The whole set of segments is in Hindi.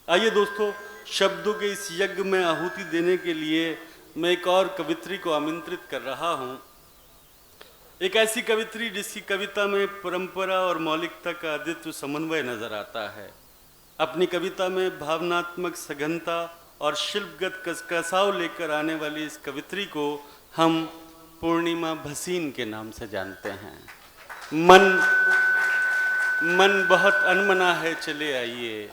आइए दोस्तों, शब्दों के इस यज्ञ में आहुति देने के लिए मैं एक और कवित्री को आमंत्रित कर रहा हूँ। एक ऐसी कवित्री जिसकी कविता में परंपरा और मौलिकता का अद्वितीय समन्वय नजर आता है। अपनी कविता में भावनात्मक सघनता और शिल्पगत कसकसाव लेकर आने वाली इस कवित्री को हम पूर्णिमा भसीन के नाम से जानते हैं। मन बहुत अनमना है, चले आइए।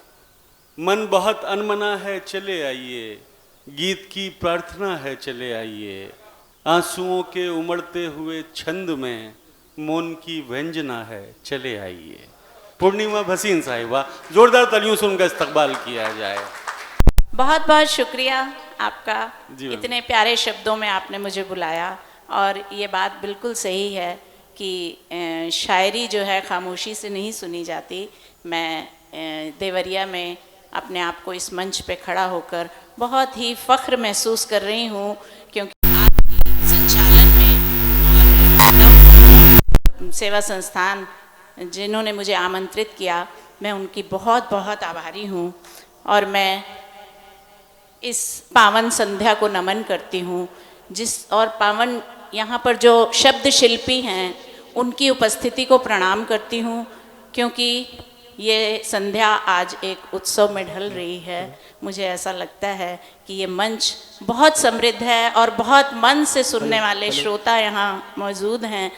मन बहुत अनमना है, चले आइए। गीत की प्रार्थना है, चले आइए। आंसुओं के उमड़ते हुए छंद में मौन की व्यंजना है, चले आइए। पूर्णिमा भसीन साहिबा, जोरदार तालियों से उनका इस्तकबाल किया जाए। बहुत बहुत शुक्रिया आपका, इतने प्यारे शब्दों में आपने मुझे बुलाया। और ये बात बिल्कुल सही है कि शायरी जो है खामोशी से नहीं सुनी जाती। मैं देवरिया में अपने आप को इस मंच पे खड़ा होकर बहुत ही फ़ख्र महसूस कर रही हूँ, क्योंकि आपके संचालन में और सेवा संस्थान जिन्होंने मुझे आमंत्रित किया, मैं उनकी बहुत बहुत आभारी हूँ। और मैं इस पावन संध्या को नमन करती हूँ, और पावन यहाँ पर जो शब्द शिल्पी हैं उनकी उपस्थिति को प्रणाम करती हूँ, क्योंकि ये संध्या आज एक उत्सव में ढल रही है। मुझे ऐसा लगता है कि ये मंच बहुत समृद्ध है और बहुत मन से सुनने वाले श्रोता यहाँ मौजूद हैं।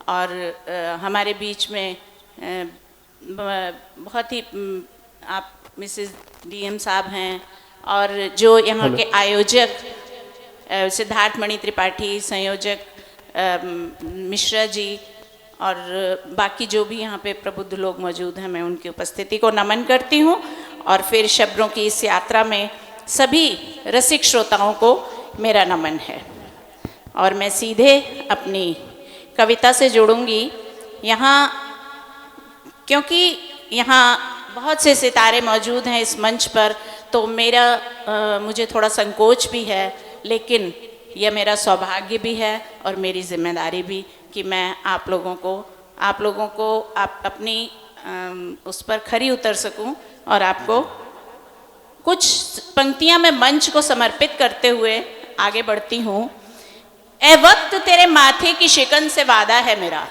और हमारे बीच में बहुत ही आप मिसेस डीएम साहब हैं, और जो यहाँ के आयोजक सिद्धार्थ मणि त्रिपाठी, संयोजक मिश्रा जी, और बाकी जो भी यहाँ पे प्रबुद्ध लोग मौजूद हैं, मैं उनकी उपस्थिति को नमन करती हूँ। और फिर शब्दों की इस यात्रा में सभी रसिक श्रोताओं को मेरा नमन है। और मैं सीधे अपनी कविता से जुड़ूंगी यहाँ, क्योंकि यहाँ बहुत से सितारे मौजूद हैं इस मंच पर, तो मुझे थोड़ा संकोच भी है, लेकिन यह मेरा सौभाग्य भी है और मेरी जिम्मेदारी भी कि मैं आप लोगों को अपनी उस पर खरी उतर सकूं और आपको कुछ पंक्तियां मैं मंच को समर्पित करते हुए आगे बढ़ती हूँ। ए वक्त तेरे माथे की शिकन से वादा है मेरा,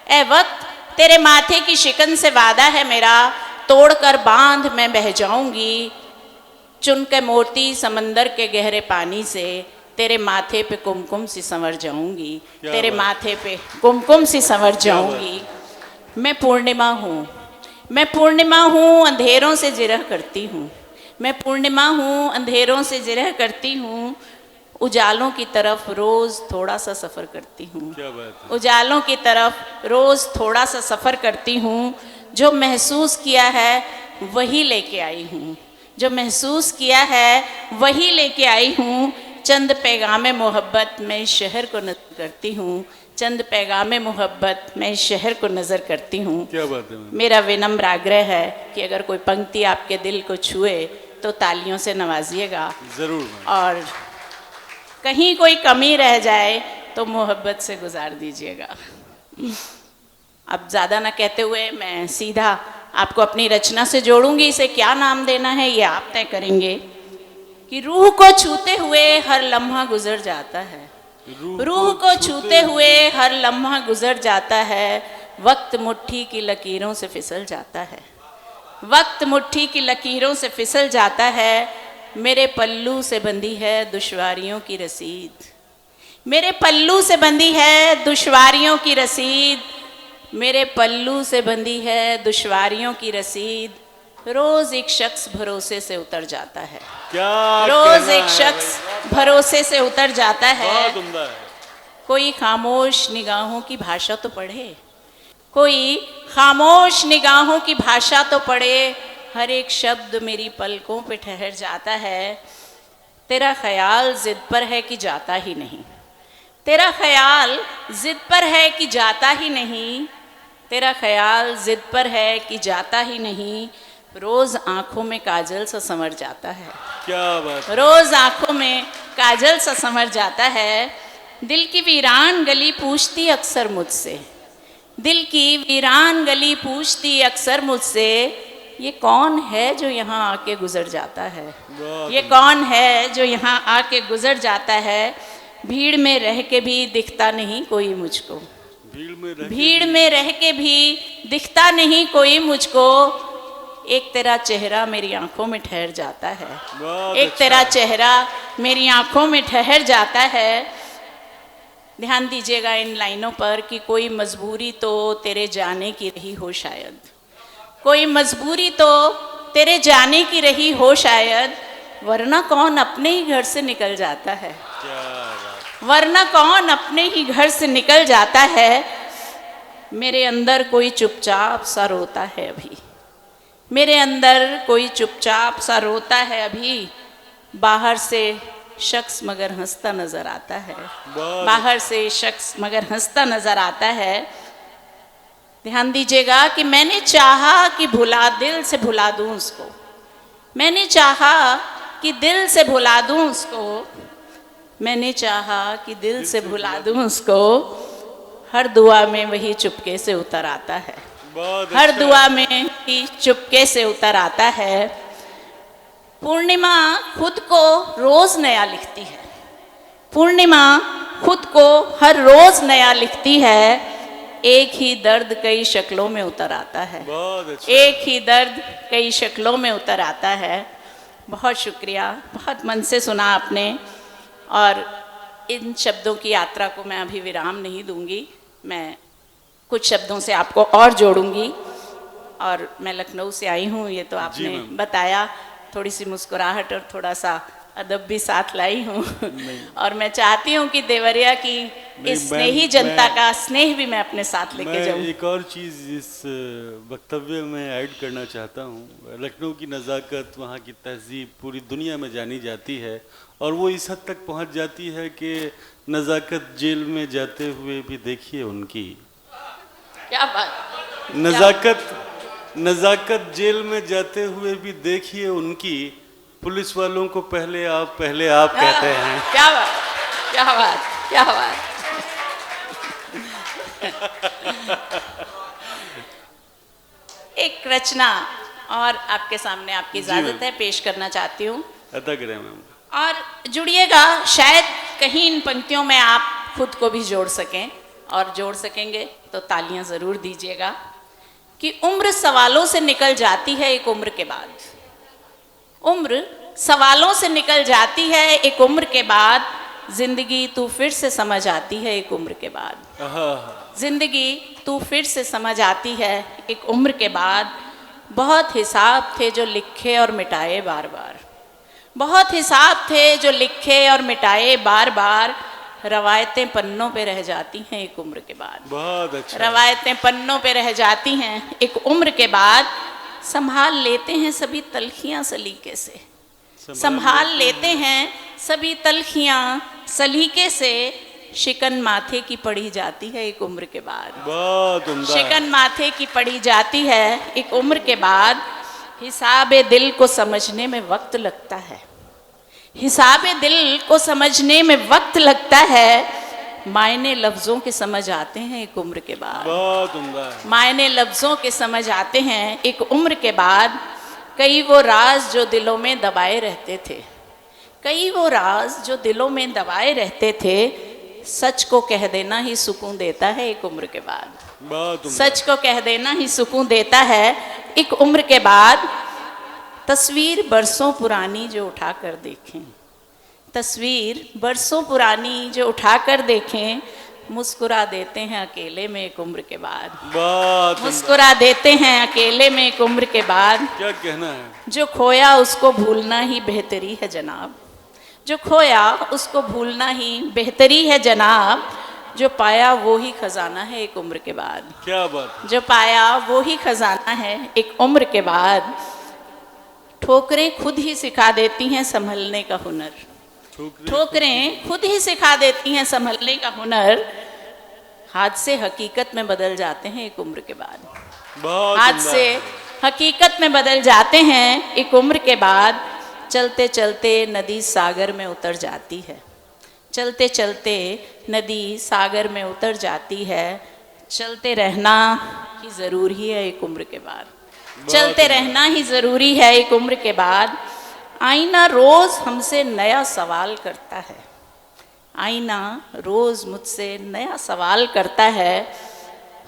ए वक्त तेरे माथे की शिकन से वादा है मेरा, तोड़कर बांध मैं बह जाऊंगी, चुन के मोती समंदर के गहरे पानी से, तेरे माथे पे कुमकुम सी संवर जाऊंगी, तेरे माथे पे कुमकुम सी संवर जाऊंगी। मैं पूर्णिमा हूँ, मैं पूर्णिमा हूँ, अंधेरों से जिरह करती हूँ। मैं पूर्णिमा हूँ, अंधेरों से जिरह करती हूँ, उजालों की तरफ रोज़ थोड़ा सा सफ़र करती हूँ। उजालों की तरफ रोज़ थोड़ा सा सफ़र करती हूँ। जो महसूस किया है वही लेके आई हूँ, जो महसूस किया है वही लेके आई हूँ। चंद पैगामे मोहब्बत मैं शहर को नज़र करती हूँ, चंद पैगामे मोहब्बत मैं शहर को नज़र करती हूँ। क्या बात है। मेरा विनम्र आग्रह है कि अगर कोई पंक्ति आपके दिल को छुए तो तालियों से नवाजिएगा ज़रूर, और कहीं कोई कमी रह जाए तो मोहब्बत से गुजार दीजिएगा। अब ज़्यादा ना कहते हुए मैं सीधा आपको अपनी रचना से जोड़ूंगी। इसे क्या नाम देना है ये आप तय करेंगे। कि रूह को छूते हुए हर लम्हा गुजर जाता है, रूह को छूते हुए हर लम्हा गुजर जाता है, वक्त मुट्ठी की लकीरों से फिसल जाता है, वक्त मुट्ठी की लकीरों से फिसल जाता है। मेरे पल्लू से बंधी है दुश्वारियों की रसीद, मेरे पल्लू से बंधी है दुश्वारियों की रसीद, मेरे पल्लू से बंधी है दुश्वारियों की रसीद। रोज एक शख्स भरोसे से उतर जाता है, रोज एक शख्स भरोसे से उतर जाता है। कोई खामोश निगाहों की भाषा तो पढ़े, कोई खामोश निगाहों की भाषा तो पढ़े, हर एक शब्द मेरी पलकों पे ठहर जाता है। तेरा ख्याल जिद पर है कि जाता ही नहीं, तेरा ख्याल जिद पर है कि जाता ही नहीं, तेरा ख्याल जिद पर है कि जाता ही नहीं। रोज आंखों में काजल सा संवर जाता है, क्या बात, रोज आंखों में काजल सा संवर जाता है। दिल की वीरान गली पूछती अक्सर मुझसे, दिल की वीरान गली पूछती अक्सर मुझसे, ये कौन है जो यहाँ आके गुजर जाता है, बहुत ये कौन है जो यहाँ आके गुजर जाता है, भीड़ में रह के भी दिखता नहीं कोई मुझको, भीड़ में रह के भी दिखता नहीं कोई मुझको, एक तेरा चेहरा मेरी आंखों में ठहर जाता है, एक तेरा चेहरा मेरी आंखों में ठहर जाता है। ध्यान दीजिएगा इन लाइनों पर कि कोई मजबूरी तो तेरे जाने की रही हो शायद, कोई मजबूरी तो तेरे जाने की रही हो शायद, वरना कौन अपने ही घर से निकल जाता है, वरना कौन अपने ही घर से निकल जाता है। मेरे अंदर कोई चुपचाप सा रोता है अभी, मेरे अंदर कोई चुपचाप सा रोता है अभी, बाहर से शख्स मगर हंसता नजर आता है, बाहर से शख्स मगर हंसता नजर आता है। ध्यान दीजिएगा कि मैंने चाहा कि दिल से भुला दूं उसको, मैंने चाहा कि दिल से भुला दूं उसको, मैंने चाहा कि दिल से भुला दूं उसको, हर दुआ में वही चुपके से उतर आता है, हर दुआ में ही चुपके से उतर आता है। पूर्णिमा खुद को रोज नया लिखती है, पूर्णिमा खुद को हर रोज नया लिखती है, एक ही दर्द कई शक्लों में उतर आता है, एक ही दर्द कई शक्लों में उतर आता है। बहुत शुक्रिया, बहुत मन से सुना आपने, और इन शब्दों की यात्रा को मैं अभी विराम नहीं दूंगी, मैं कुछ शब्दों से आपको और जोड़ूंगी। और मैं लखनऊ से आई हूँ, ये तो आपने बताया, थोड़ी सी मुस्कुराहट और थोड़ा सा अदब भी साथ लाई हूँ और मैं चाहती हूँ कि देवरिया की इस स्नेही जनता का स्नेह भी मैं अपने साथ लेके जाऊँ। एक और चीज़ इस वक्तव्य में ऐड करना चाहता हूँ। लखनऊ की नज़ाकत, वहाँ की तहजीब पूरी दुनिया में जानी जाती है, और वो इस हद तक पहुँच जाती है कि नज़ाकत जेल में जाते हुए भी देखिए उनकी, क्या बात, नज़ाकत जेल में जाते हुए भी देखिए उनकी, पुलिस वालों को पहले आप कहते हैं। क्या बात, क्या बात, क्या बात। एक रचना और आपके सामने आपकी इजाजत है, पेश करना चाहती हूँ। अदा करें मैम। और जुड़िएगा, शायद कहीं इन पंक्तियों में आप खुद को भी जोड़ सकें, और जोड़ सकेंगे तो तालियां ज़रूर दीजिएगा। कि उम्र सवालों से निकल जाती है एक उम्र के बाद, उम्र सवालों से निकल जाती है एक उम्र के बाद, जिंदगी तू फिर से समझ आती है एक उम्र के बाद, जिंदगी तू फिर से समझ आती है एक उम्र के बाद। बहुत हिसाब थे जो लिखे और मिटाए बार बार, बहुत हिसाब थे जो लिखे और मिटाए बार बार, रवायतें पन्नों पे रह जाती हैं एक उम्र के बाद, बहुत अच्छा, रवायतें पन्नों पे रह जाती हैं एक उम्र के बाद। संभाल लेते हैं सभी तलखियां सलीके से, संभाल लेते हैं सभी तलखियां सलीके से, शिकन माथे की पड़ी जाती है एक उम्र के बाद, बहुत उम्दा, शिकन माथे की पड़ी जाती है एक उम्र के बाद। हिसाबे दिल को समझने में वक्त लगता है, हिसाबे दिल को समझने में वक्त लगता है, मायने लफ्ज़ों के समझ आते हैं एक उम्र के बाद, बहुत उम्दा, मायने लफ्ज़ों के समझ आते हैं एक उम्र के बाद। कई वो राज जो दिलों में दबाए रहते थे, कई वो राज जो दिलों में दबाए रहते थे, सच को कह देना ही सुकून देता है एक उम्र के बाद, सच को कह देना ही सुकून देता है एक उम्र के बाद। तस्वीर बरसों पुरानी जो उठा कर देखें, तस्वीर बरसों पुरानी जो उठा कर देखें, मुस्कुरा देते हैं अकेले में एक उम्र के बाद, मुस्कुरा देते हैं अकेले में एक उम्र के बाद। क्या कहना है? जो खोया उसको भूलना ही बेहतरी है जनाब, जो खोया उसको भूलना ही बेहतरी है जनाब, जो पाया वो ही खजाना है एक उम्र के बाद, क्या बात, जो पाया वो ही खजाना है एक उम्र के बाद। ठोकरें खुद ही सिखा देती हैं संभलने का हुनर, ठोकरें खुद ही सिखा देती हैं संभलने का हुनर, हादसे हकीकत में बदल जाते हैं एक उम्र के बाद, हादसे हकीकत में बदल जाते हैं एक उम्र के बाद। चलते चलते नदी सागर में उतर जाती है, चलते चलते नदी सागर में उतर जाती है, चलते रहना ही ज़रूरी है एक उम्र के बाद, चलते रहना ही ज़रूरी है एक उम्र के बाद। आईना रोज़ हमसे नया सवाल करता है, आईना रोज़ मुझसे नया सवाल करता है।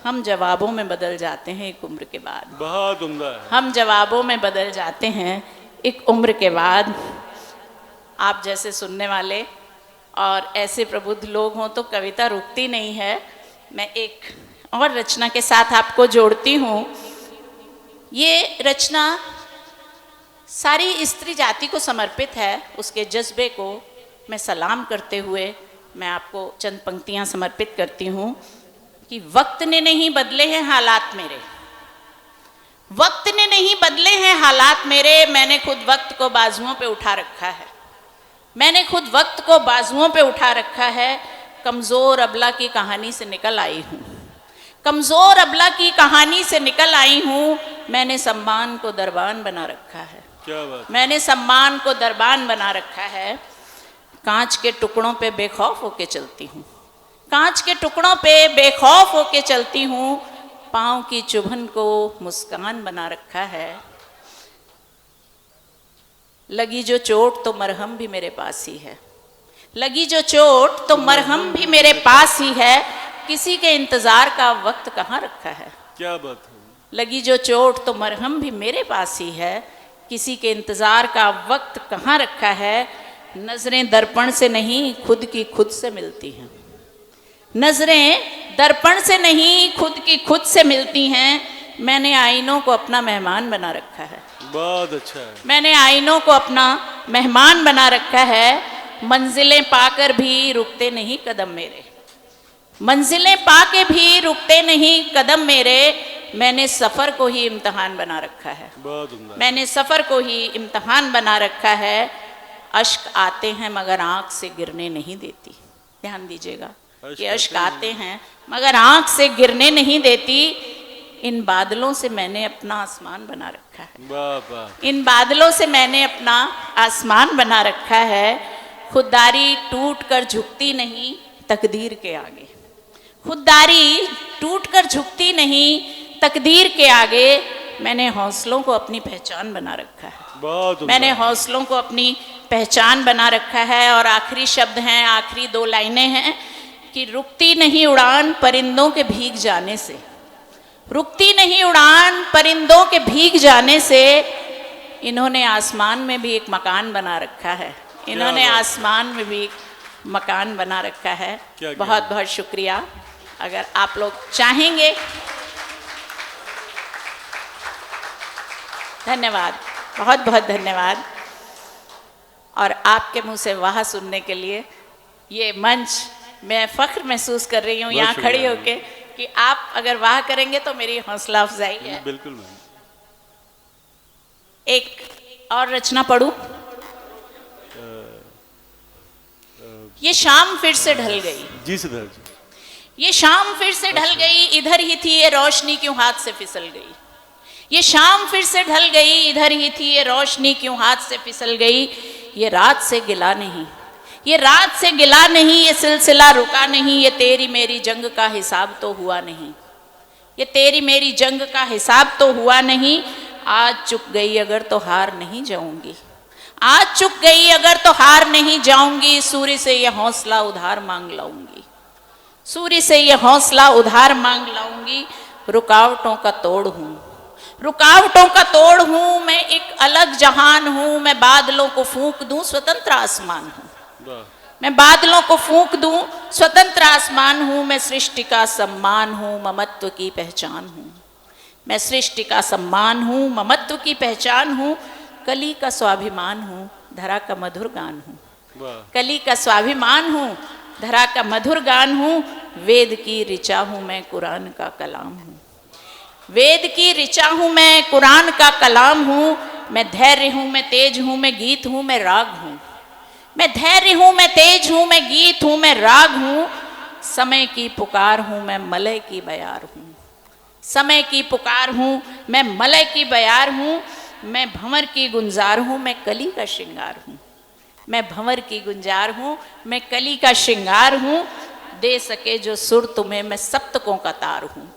हम जवाबों में बदल जाते हैं एक उम्र के बाद। बहुत उम्दा है। हम जवाबों में बदल जाते हैं एक उम्र के बाद। आप जैसे सुनने वाले और ऐसे प्रबुद्ध लोग हों तो कविता रुकती नहीं है। मैं एक और रचना के साथ आपको जोड़ती हूँ। ये रचना सारी स्त्री जाति को समर्पित है। उसके जज्बे को मैं सलाम करते हुए मैं आपको चंद पंक्तियाँ समर्पित करती हूँ कि वक्त ने नहीं बदले हैं हालात मेरे, वक्त ने नहीं बदले हैं हालात मेरे। मैंने खुद वक्त को बाजुओं पे उठा रखा है, मैंने खुद वक्त को बाजुओं पे उठा रखा है। कमज़ोर अबला की कहानी से निकल आई हूँ, कमज़ोर अबला की कहानी से निकल आई हूँ। मैंने सम्मान को दरबान बना रखा है, क्या बात। मैंने सम्मान को दरबान बना रखा है। कांच के टुकड़ों पे बेखौफ होके चलती हूँ, कांच के टुकड़ों पे बेखौफ होके चलती हूँ। पाँव की चुभन को मुस्कान बना रखा है। लगी जो चोट तो मरहम भी मेरे पास ही है, लगी जो चोट तो मरहम भी मेरे पास ही है। किसी के इंतजार का वक्त कहाँ रखा है, क्या बात है। लगी जो चोट तो मरहम भी मेरे पास ही है। किसी के इंतजार का वक्त कहाँ रखा है। नजरें दर्पण से नहीं खुद की खुद से मिलती हैं, नजरें दर्पण से नहीं खुद की खुद से मिलती हैं। मैंने आईनों को अपना मेहमान बना रखा है, बहुत अच्छा है। मैंने आईनों को अपना मेहमान बना रखा है। मंजिलें पाकर भी रुकते नहीं कदम मेरे, मंजिलें पाके भी रुकते नहीं कदम मेरे। मैंने सफ़र को ही इम्तहान बना रखा है, बहुत उम्दा। मैंने सफ़र को ही इम्तहान बना रखा है। अश्क आते हैं मगर आँख से गिरने नहीं देती। ध्यान दीजिएगा कि अश्क आते हैं मगर आँख से गिरने नहीं देती। इन बादलों से मैंने अपना आसमान बना रखा है, वाह वाह। इन बादलों से मैंने अपना आसमान बना रखा है। खुददारी टूट कर झुकती नहीं तकदीर के आगे, खुददारी टूट कर झुकती नहीं तकदीर के आगे। मैंने हौसलों को अपनी पहचान बना रखा है, बहुत उम्दा। मैंने हौसलों को अपनी पहचान बना रखा है। और आखिरी शब्द हैं, आखिरी दो लाइनें हैं कि रुकती नहीं उड़ान परिंदों के भीग जाने से, रुकती नहीं उड़ान परिंदों के भीग जाने से। इन्होंने आसमान में भी एक मकान बना रखा है, इन्होंने आसमान में भी एक मकान बना रखा है। बहुत बहुत शुक्रिया। अगर आप लोग चाहेंगे, धन्यवाद, बहुत बहुत धन्यवाद। और आपके मुंह से वाह सुनने के लिए ये मंच मैं फ़ख्र महसूस कर रही हूँ यहाँ खड़ी होके कि आप अगर वाह करेंगे तो मेरी हौसला अफजाई है। बिल्कुल मैम। एक और रचना पढ़ूं। ये शाम फिर से ढल गई, जी सिद्धार्थ जी। ये शाम फिर से ढल गई, इधर ही थी ये रोशनी क्यों हाथ से फिसल गई। ये शाम फिर से ढल गई, इधर ही थी ये रोशनी क्यों हाथ से फिसल गई। ये रात से गिला नहीं, ये रात से गिला नहीं, ये सिलसिला रुका नहीं। ये तेरी मेरी जंग का हिसाब तो हुआ नहीं, ये तेरी मेरी जंग का हिसाब तो हुआ नहीं। आज चुक गई अगर तो हार नहीं जाऊंगी, आज चुक गई अगर तो हार नहीं जाऊंगी। सूर्य से ये हौसला उधार मांग लाऊंगी, सूर्य से ये हौसला उधार मांग लाऊंगी। रुकावटों का तोड़ हूँ, रुकावटों का तोड़ हूँ मैं, एक अलग जहान हूँ मैं। बादलों को फूंक दूं स्वतंत्र आसमान हूँ, मैं बादलों को फूंक दूं स्वतंत्र आसमान हूँ। मैं सृष्टि का सम्मान हूँ, ममत्व की पहचान हूँ, मैं सृष्टि का सम्मान हूँ, ममत्व की पहचान हूँ। कली का स्वाभिमान हूँ, धरा का मधुर गान हूँ, कली का स्वाभिमान हूँ, धरा का मधुर गान हूँ। वेद की ऋचा हूँ मैं, कुरान का कलाम हूँ, वेद की ऋचा हूँ मैं, कुरान का कलाम हूँ। मैं धैर्य हूँ, मैं तेज हूँ, मैं गीत हूँ, मैं राग हूँ, मैं धैर्य हूँ, मैं तेज हूँ, मैं गीत हूँ, मैं राग हूँ। समय की पुकार हूँ मैं, मलय की बयार हूँ, समय की पुकार हूँ मैं, मलय की बयार हूँ। मैं भंवर की गुंजार हूँ, मैं कली का श्रृंगार हूँ, मैं भंवर की गुंजार हूँ, मैं कली का श्रृंगार हूँ। दे सके जो सुर तुम्हें मैं सप्तकों का तार हूँ,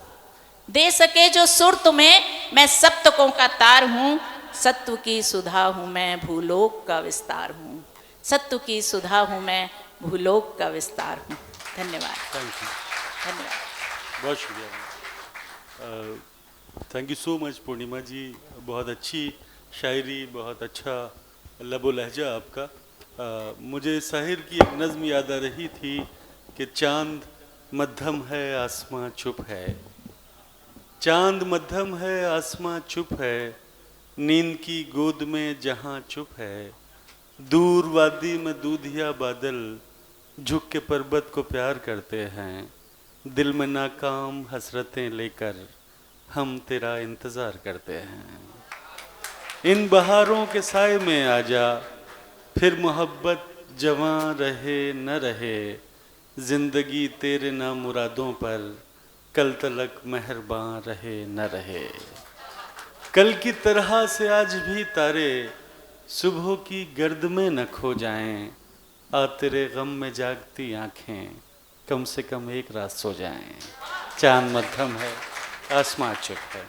दे सके जो सुर तुम्हें, मैं सप्तकों का तार हूँ, सत्व की सुधा हूँ मैं, भूलोक का विस्तार हूँ। सत्व की सुधा हूँ मैं, भूलोक का विस्तार हूँ। धन्यवाद। थैंक यू, धन्यवाद। बहुत शुक्रिया। थैंक यू सो मच पूर्णिमा जी, बहुत अच्छी शायरी, बहुत अच्छा लबो लहजा आपका। मुझे शाहिर की एक नज़्म याद आ रही थी कि चांद मध्यम है आसमां चुप है, चांद मध्यम है आसमां चुप है, नींद की गोद में जहां चुप है, दूर वादी में दूधिया बादल झुक के पर्वत को प्यार करते हैं, दिल में नाकाम हसरतें लेकर हम तेरा इंतज़ार करते हैं। इन बहारों के साए में आजा, फिर मोहब्बत जवां रहे न रहे, जिंदगी तेरे नामुरादों पर कल तलक मेहरबान रहे न रहे। कल की तरह से आज भी तारे सुबह की गर्द में न खो जाएं, आ तेरे गम में जागती आंखें कम से कम एक रात सो जाएं। चांद मध्यम है आसमां चुप है।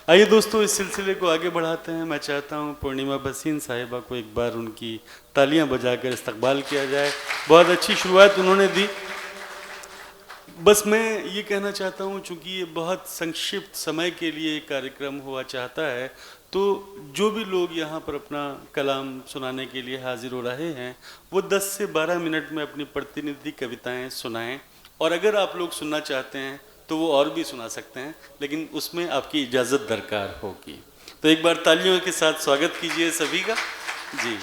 आइए दोस्तों, इस सिलसिले को आगे बढ़ाते हैं। मैं चाहता हूं पूर्णिमा भसीन साहिबा को एक बार उनकी तालियां बजाकर इस्तकबाल किया जाए। बहुत अच्छी शुरुआत उन्होंने दी। बस मैं ये कहना चाहता हूँ, चूँकि ये बहुत संक्षिप्त समय के लिए कार्यक्रम हुआ चाहता है, तो जो भी लोग यहाँ पर अपना कलाम सुनाने के लिए हाजिर हो रहे हैं वो 10 से 12 मिनट में अपनी प्रतिनिधि कविताएं सुनाएं, और अगर आप लोग सुनना चाहते हैं तो वो और भी सुना सकते हैं, लेकिन उसमें आपकी इजाज़त दरकार होगी। तो एक बार तालियों के साथ स्वागत कीजिए सभी का। जी,